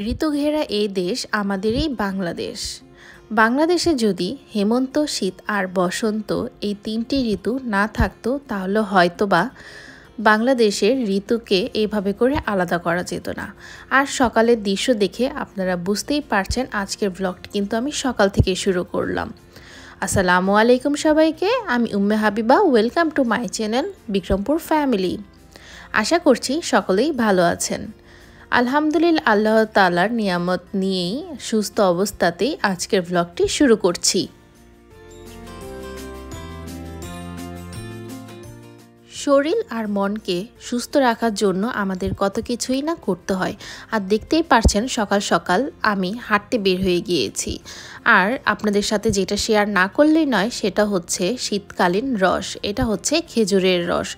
ঋতুঘেরা এই দেশ আমাদেরই বাংলাদেশ। বাংলাদেশে যদি হেমন্ত, শীত আর বসন্ত এই তিনটি ঋতু না থাকতো তাহলে হয়তোবা বাংলাদেশের ঋতুকে এইভাবে করে আলাদা করা যেত না। আর সকালের দৃশ্য দেখে আপনারা বুঝতেই পারছেন আজকের ব্লগটি কিন্তু আমি সকাল থেকে শুরু করলাম। আসসালামু আলাইকুম সবাইকে, আমি Umme Habiba. Welcome to my channel Bikrampur family. আশা করছি সকলেই ভালো আছেন। আলহামদুলিল্লাহ, আল্লাহ তাআলার নিয়ামত নিয়েই সুস্থ অবস্থাতেই আজকের ব্লগটি শুরু করছি। শরীর আর মনকে সুস্থ রাখার জন্য আমাদের কত কিছুই না করতে হয়। আর দেখতেই পারছেন সকাল সকাল আমি হাঁটতে বের হয়ে গিয়েছি। আর আপনাদের সাথে যেটা শেয়ার না করলেই নয় সেটা হচ্ছে শীতকালীন রস। এটা হচ্ছে খেজুরের রস।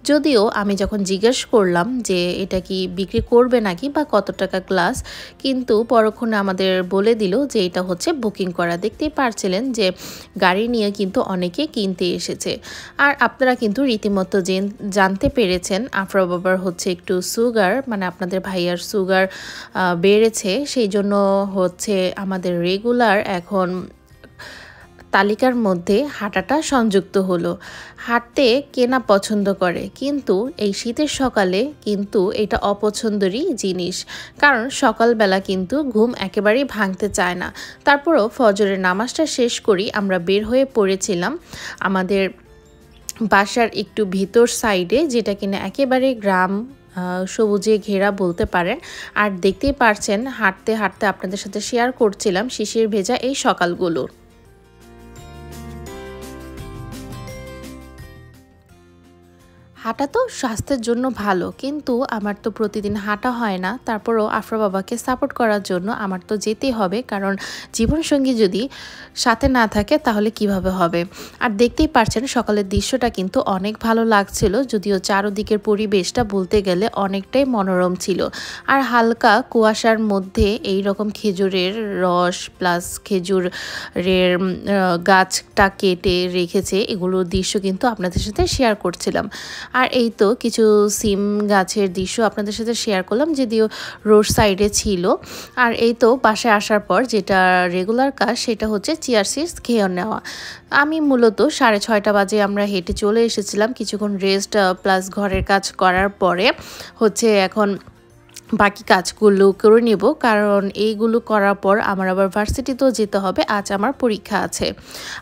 যদিও আমি যখন জিজ্ঞেস করলাম যে এটা কি বিক্রি করবে নাকি বা কত টাকা গ্লাস, কিন্তু পরক্ষণে আমাদের বলে দিল যে এটা হচ্ছে বুকিং করা। দেখতেই পারছিলেন যে গাড়ি নিয়ে কিন্তু অনেকে কিনতে এসেছে। আর আপনারা কিন্তু রীতিমতো জানতে পেরেছেন আফরা বাবার হচ্ছে একটু সুগার, মানে আপনাদের ভাইয়ার সুগার বেড়েছে, সেই জন্য হচ্ছে আমাদের রেগুলার এখন তালিকার মধ্যে হাঁটাটা সংযুক্ত হলো। হাঁটতে কেনা পছন্দ করে, কিন্তু এই শীতের সকালে কিন্তু এটা অপছন্দেরই জিনিস, কারণ সকালবেলা কিন্তু ঘুম একেবারেই ভাঙতে চায় না। তারপরও ফজরের নামাজটা শেষ করি আমরা বের হয়ে পড়েছিলাম আমাদের বাসার একটু ভিতর সাইডে, যেটা কিনা একেবারে গ্রাম সবুজে ঘেরা বলতে পারেন। আর দেখতেই পারছেন হাঁটতে হাঁটতে আপনাদের সাথে শেয়ার করছিলাম শিশির ভেজা এই সকালগুলো। হাঁটা তো স্বাস্থ্যের জন্য ভালো, কিন্তু আমার তো প্রতিদিন হাঁটা হয় না। তারপরও আফরা বাবাকে সাপোর্ট করার জন্য আমার তো যেতেই হবে, কারণ জীবনসঙ্গী যদি সাথে না থাকে তাহলে কিভাবে হবে। আর দেখতেই পারছেন সকালের দৃশ্যটা কিন্তু অনেক ভালো লাগছিল, যদিও চারদিকের পরিবেশটা বলতে গেলে অনেকটাই মনোরম ছিল। আর হালকা কুয়াশার মধ্যে এই রকম খেজুরের রস প্লাস খেজুরের গাছটা কেটে রেখেছে, এগুলোর দৃশ্য কিন্তু আপনাদের সাথে শেয়ার করছিলাম। আর এই তো কিছু সিম গাছের দৃশ্য আপনাদের সাথে শেয়ার করলাম, যদিও রোড সাইডে ছিল। আর এই তো বাসায় আসার পর যেটা রেগুলার কাজ সেটা হচ্ছে চিয়ার সিডস খেয়ে নেওয়া। আমি মূলত 6:30 বাজে আমরা হেঁটে চলে এসেছিলাম, কিছুক্ষণ রেস্ট প্লাস ঘরের কাজ করার পরে হচ্ছে এখন বাকি কাজগুলো করে নেব, কারণ এইগুলো করার পর আমার আবার ভার্সিটিতেও যেতে হবে। আজ আমার পরীক্ষা আছে।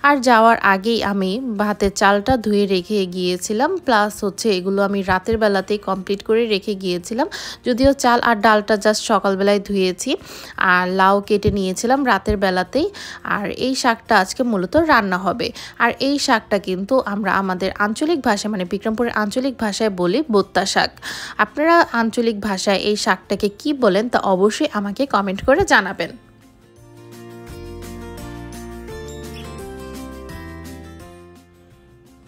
আর যাওয়ার আগেই আমি ভাতের চালটা ধুয়ে রেখে গিয়েছিলাম, প্লাস হচ্ছে এগুলো আমি রাতের বেলাতেই কমপ্লিট করে রেখে গিয়েছিলাম। যদিও চাল আর ডালটা জাস্ট সকালবেলায় ধুয়েছি, আর লাউ কেটে নিয়েছিলাম রাতের বেলাতেই। আর এই শাকটা আজকে মূলত রান্না হবে। আর এই শাকটা কিন্তু আমরা আমাদের আঞ্চলিক ভাষায়, মানে বিক্রমপুরের আঞ্চলিক ভাষায় বলি বোত্তা শাক। আপনারা আঞ্চলিক ভাষায় এই শাকটাকে কি বলেন তা অবশ্যই আমাকে কমেন্ট করে জানাবেন।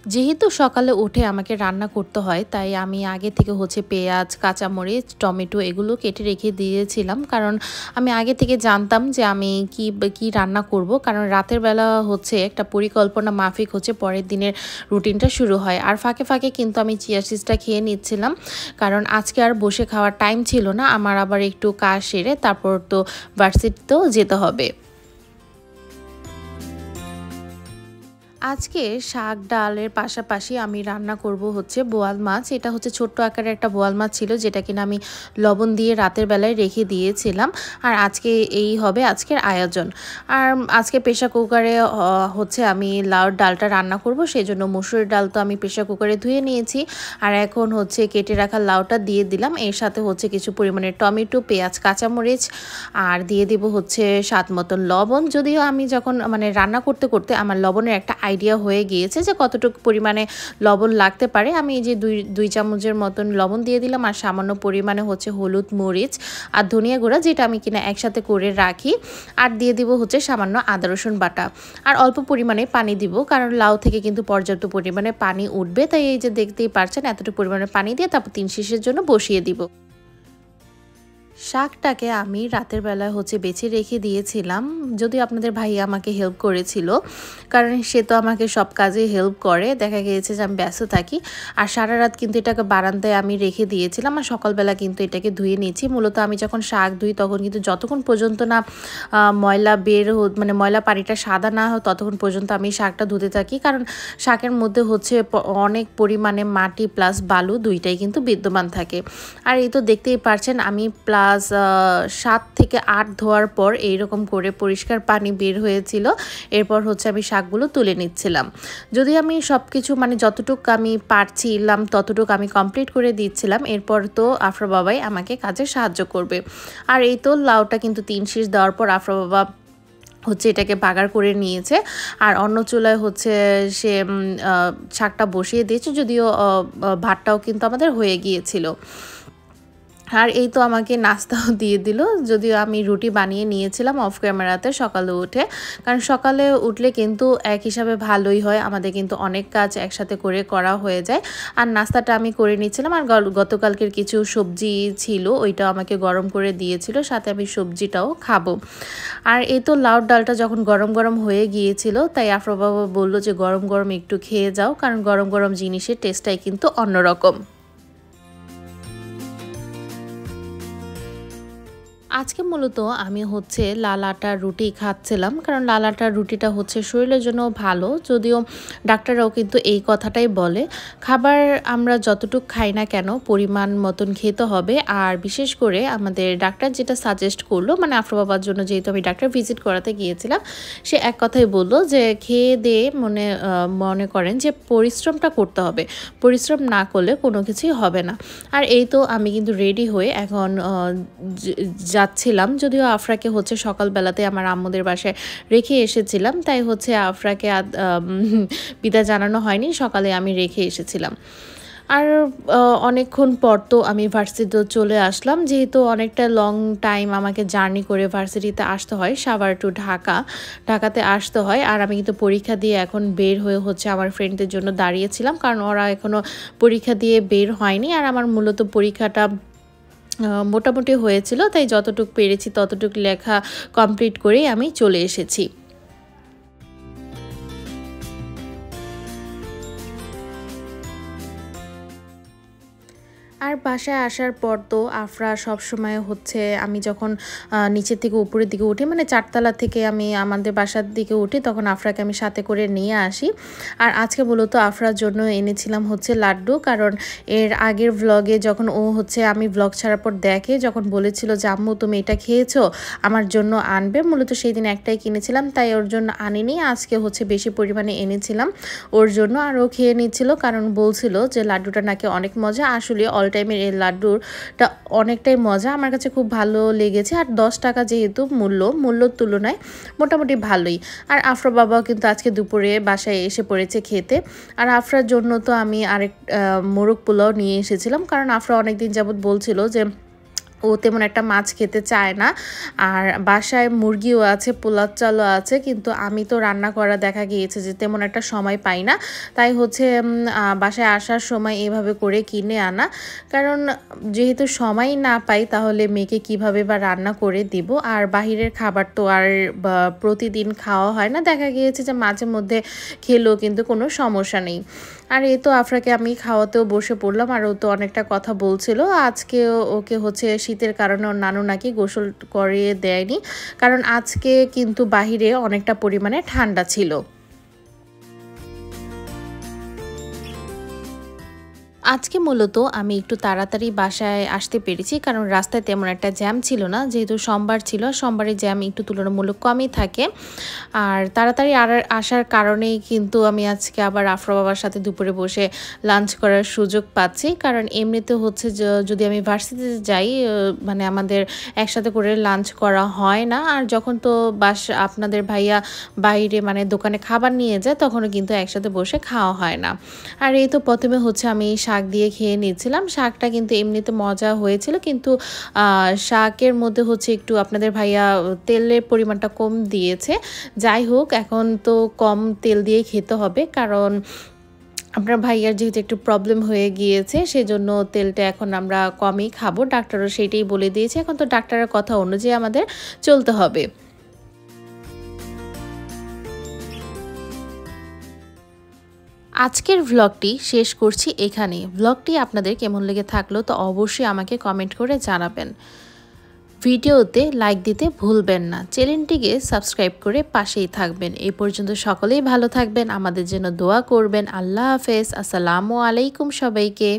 যেহেতু সকালে উঠে আমাকে রান্না করতে হয়, তাই আমি আগে থেকে হচ্ছে পেঁয়াজ, কাঁচামরিচ, টমেটো এগুলো কেটে রেখে দিয়েছিলাম, কারণ আমি আগে থেকে জানতাম যে আমি কি রান্না করব, কারণ রাতের বেলা হচ্ছে একটা পরিকল্পনা মাফিক হচ্ছে পরের দিনের রুটিনটা শুরু হয়। আর ফাঁকে ফাঁকে কিন্তু আমি চিয়া সিডসটা খেয়ে নিচ্ছিলাম, কারণ আজকে আর বসে খাওয়ার টাইম ছিল না আমার, আবার একটু কাজ সেরে তারপর তো ভার্সিটিতেও যেতে হবে। আজকে শাক ডালের পাশাপাশি আমি রান্না করব হচ্ছে বোয়াল মাছ। এটা হচ্ছে ছোট্ট আকারের একটা বোয়াল মাছ ছিল, যেটা কিনা আমি লবণ দিয়ে রাতের বেলায় রেখে দিয়েছিলাম। আর আজকে এই হবে আজকের আয়োজন। আর আজকে প্রেশার কুকারে হচ্ছে আমি লাউর ডালটা রান্না করব, সেই জন্য মসুরের ডাল তো আমি প্রেশার কুকারে ধুয়ে নিয়েছি। আর এখন হচ্ছে কেটে রাখা লাউটা দিয়ে দিলাম, এর সাথে হচ্ছে কিছু পরিমাণে টমেটো, পেঁয়াজ, কাঁচামরিচ, আর দিয়ে দিব হচ্ছে স্বাদ মতন লবণ। যদিও আমি যখন মানে রান্না করতে করতে আমার লবণের একটা আইডিয়া হয়ে গিয়েছে যে কতটুকু পরিমাণে লবণ লাগতে পারে। আমি এই যে দুই চামচের মতন লবণ দিয়ে দিলাম, আর সামান্য পরিমাণে হচ্ছে হলুদ, মরিচ আর ধনিয়া গুঁড়া, যেটা আমি কিনা একসাথে করে রাখি। আর দিয়ে দিব হচ্ছে সামান্য আদা রসুন বাটা, আর অল্প পরিমাণে পানি দিব, কারণ লাউ থেকে কিন্তু পর্যাপ্ত পরিমাণে পানি উঠবে। তাই এই যে দেখতেই পারছেন এতটুকু পরিমাণে পানি দিয়ে তারপর 3 শিশের জন্য বসিয়ে দিব। শাকটাকে আমি রাতের বেলায় বেছে রেখে দিয়েছিলাম, যদিও আপনাদের ভাই আমাকে হেল্প করেছিল, কারণ সে তো আমাকে সব কাজে হেল্প করে। দেখা গিয়েছে যে আমি ব্যস্ত থাকি, আর সারা রাত কিন্তু এটাকে বারান্দায় আমি রেখে দিয়েছিলাম, আর সকালবেলা কিন্তু এটাকে ধুয়ে নিয়েছি। মূলত আমি যখন শাক ধুই তখন কিন্তু যতক্ষণ পর্যন্ত না ময়লা মানে ময়লা পানিটা সাদা না হয় ততক্ষণ পর্যন্ত আমি শাকটা ধুতে থাকি, কারণ শাকের মধ্যে অনেক পরিমাণে মাটি প্লাস বালু দুইটাই কিন্তু বিদ্যমান থাকে। আর এই তো দেখতেই পারছেন আমি প্লাস 7 থেকে 8 ধোয়ার পর এইরকম করে পরিষ্কার পানি বের হয়েছিল। এরপর আমি শাকগুলো তুলে নিচ্ছিলাম। যদি আমি সব কিছু মানে যতটুকু আমি পারছিলাম ততটুকু আমি কমপ্লিট করে দিচ্ছিলাম। এরপর তো আফরা বাবাই আমাকে কাজে সাহায্য করবে। আর এই তো লাউটা কিন্তু 3 শীষ দেওয়ার পর আফরা বাবা এটাকে বাগার করে নিয়েছে, আর অন্য চুলায় সে শাকটা বসিয়ে দিয়েছে, যদিও ভাতটাও কিন্তু আমাদের হয়ে গিয়েছিল। আর এই তো আমাকে নাস্তাও দিয়ে দিল, যদিও আমি রুটি বানিয়ে নিয়েছিলাম অফ ক্যামেরাতে সকালে উঠে, কারণ সকালে উঠলে কিন্তু এক হিসাবে ভালোই হয়, আমাদের কিন্তু অনেক কাজ একসাথে করা হয়ে যায়। আর নাস্তাটা আমি করে নিচ্ছিলাম, আর গতকালকের কিছু সবজি ছিল ওইটাও আমাকে গরম করে দিয়েছিল, সাথে আমি সবজিটাও খাবো। আর এই তো লাউর ডালটা যখন গরম গরম হয়ে গিয়েছিল, তাই আফরা বাবা বললো যে গরম গরম একটু খেয়ে যাও, কারণ গরম গরম জিনিসের টেস্টটাই কিন্তু অন্যরকম। আজকে মূলত আমি লাল আটার রুটি খাচ্ছিলাম, কারণ লাল আটার রুটিটা শরীরের জন্য ভালো, যদিও ডাক্তাররাও কিন্তু এই কথাটাই বলে খাবার আমরা যতটুকু খাই না কেন পরিমাণ মতন খেতে হবে। আর বিশেষ করে আমাদের ডাক্তার যেটা সাজেস্ট করলো, মানে আফরা বাবার জন্য যেহেতু আমি ডাক্তার ভিজিট করাতে গিয়েছিলাম, সে এক কথাই বললো যে খেয়ে দিয়ে মনে করেন যে পরিশ্রমটা করতে হবে, পরিশ্রম না করলে কোনো কিছুই হবে না। আর এই তো আমি কিন্তু রেডি হয়ে এখন যাচ্ছিলাম, যদিও আফরাকে সকালবেলাতে আমার আম্মুদের বাসায় রেখে এসেছিলাম, তাই আফরাকে বিদায় জানানো হয়নি, সকালে আমি রেখে এসেছিলাম। আর অনেকক্ষণ পর তো আমি ভার্সিটিতে চলে আসলাম, যেহেতু অনেকটা লং টাইম আমাকে জার্নি করে ভার্সিটিতে আসতে হয়, সাভার টু ঢাকাতে আসতে হয়। আর আমি কিন্তু পরীক্ষা দিয়ে এখন বের হয়ে আমার ফ্রেন্ডদের জন্য দাঁড়িয়েছিলাম, কারণ ওরা এখনও পরীক্ষা দিয়ে বের হয়নি। আর আমার মূলত পরীক্ষাটা মোটামুটি হয়েছিল, তাই যতটুকু পেরেছি ততটুকু লেখা কমপ্লিট করেই আমি চলে এসেছি। আর বাসায় আসার পর তো আফরা সবসময় আমি যখন নিচের থেকে উপরের দিকে উঠি, মানে 4 তলা থেকে আমি আমাদের বাসার দিকে উঠি, তখন আফরাকে আমি সাথে করে নিয়ে আসি। আর আজকে মূলত আফরার জন্য এনেছিলাম লাড্ডু, কারণ এর আগের ভ্লগে যখন ও আমি ভ্লগ ছাড়ার পর দেখে, যখন বলেছিল যে আম্মু তুমি এটা খেয়েছো, আমার জন্য আনবে, মূলত সেই দিন একটাই কিনেছিলাম, তাই ওর জন্য আনিনি। আজকে বেশি পরিমাণে এনেছিলাম ওর জন্য, আর ও খেয়ে নিচ্ছিল, কারণ বলছিল যে লাড্ডুটা নাকি অনেক মজা। আসলে অল টাইমের এই লাড্ডুটা অনেকটাই মজা, আমার কাছে খুব ভালো লেগেছে। আর 10 টাকা যেহেতু মূল্যর তুলনায় মোটামুটি ভালোই। আর আফরা বাবাও কিন্তু আজকে দুপুরে বাসায় এসে পড়েছে খেতে। আর আফরার জন্য তো আমি আরেক মোরগ পোলাও নিয়ে এসেছিলাম, কারণ আফরা অনেকদিন যাবত বলছিল যে ও তেমন একটা মাছ খেতে চায় না, আর বাসায় মুরগিও আছে, পোলাও চালও আছে, কিন্তু আমি তো রান্না করা দেখা গিয়েছে যে তেমন একটা সময় পাই না, তাই বাসায় আসার সময় এভাবে করে কিনে আনা, কারণ যেহেতু সময় না পাই তাহলে মেয়েকে কিভাবে বা রান্না করে দিব। আর বাহিরের খাবার তো আর প্রতিদিন খাওয়া হয় না, দেখা গিয়েছে যে মাঝে মধ্যে খেলেও কিন্তু কোনো সমস্যা নেই। আর এই তো আফরাকে আমি খাওয়াতেও বসে পড়লাম, আর ও তো অনেকটা কথা বলছিল। আজকে ওকে শীতের কারণে ওর নানু নাকি গোসল করিয়ে দেয়নি, কারণ আজকে কিন্তু বাহিরে অনেকটা পরিমাণে ঠান্ডা ছিল। আজকে মূলত আমি একটু তাড়াতাড়ি বাসায় আসতে পেরেছি, কারণ রাস্তায় তেমন একটা জ্যাম ছিল না, যেহেতু সোমবার ছিল, সোমবারে জ্যাম একটু তুলনামূলক কমই থাকে। আর তাড়াতাড়ি আসার কারণেই কিন্তু আমি আজকে আবার আফরা বাবার সাথে দুপুরে বসে লাঞ্চ করার সুযোগ পাচ্ছি, কারণ এমনিতে যদি আমি ভার্সিটিতে যাই, মানে আমাদের একসাথে করে লাঞ্চ করা হয় না। আর যখন তো আপনাদের ভাইয়া বাইরে মানে দোকানে খাবার নিয়ে যায়, তখনও কিন্তু একসাথে বসে খাওয়া হয় না। আর এই তো প্রথমে আমি শাক দিয়ে খেয়ে নিয়েছিলাম, শাকটা কিন্তু এমনিতে মজা হয়েছিল, কিন্তু শাকের মধ্যে একটু আপনাদের ভাইয়া তেলের পরিমাণটা কম দিয়েছে। যাই হোক, এখন তো কম তেল দিয়ে খেতে হবে, কারণ আপনার ভাইয়ার যেহেতু একটু প্রবলেম হয়ে গিয়েছে সেজন্য তেলটা এখন আমরা কমই খাবো, ডাক্তারও সেইটাই বলে দিয়েছে। এখন তো ডাক্তারের কথা অনুযায়ী আমাদের চলতে হবে। আজকের ভ্লগটি শেষ করছি এখানে। ভ্লগটি আপনাদের কেমন লেগে থাকলো তো অবশ্যই আমাকে কমেন্ট করে জানাবেন। ভিডিওতে লাইক দিতে ভুলবেন না, চ্যানেলটিকে সাবস্ক্রাইব করে পাশেই থাকবেন। এই পর্যন্ত সকলেই ভালো থাকবেন, আমাদের জন্য দোয়া করবেন। আল্লাহ হাফেজ, আসসালামু আলাইকুম সবাইকে।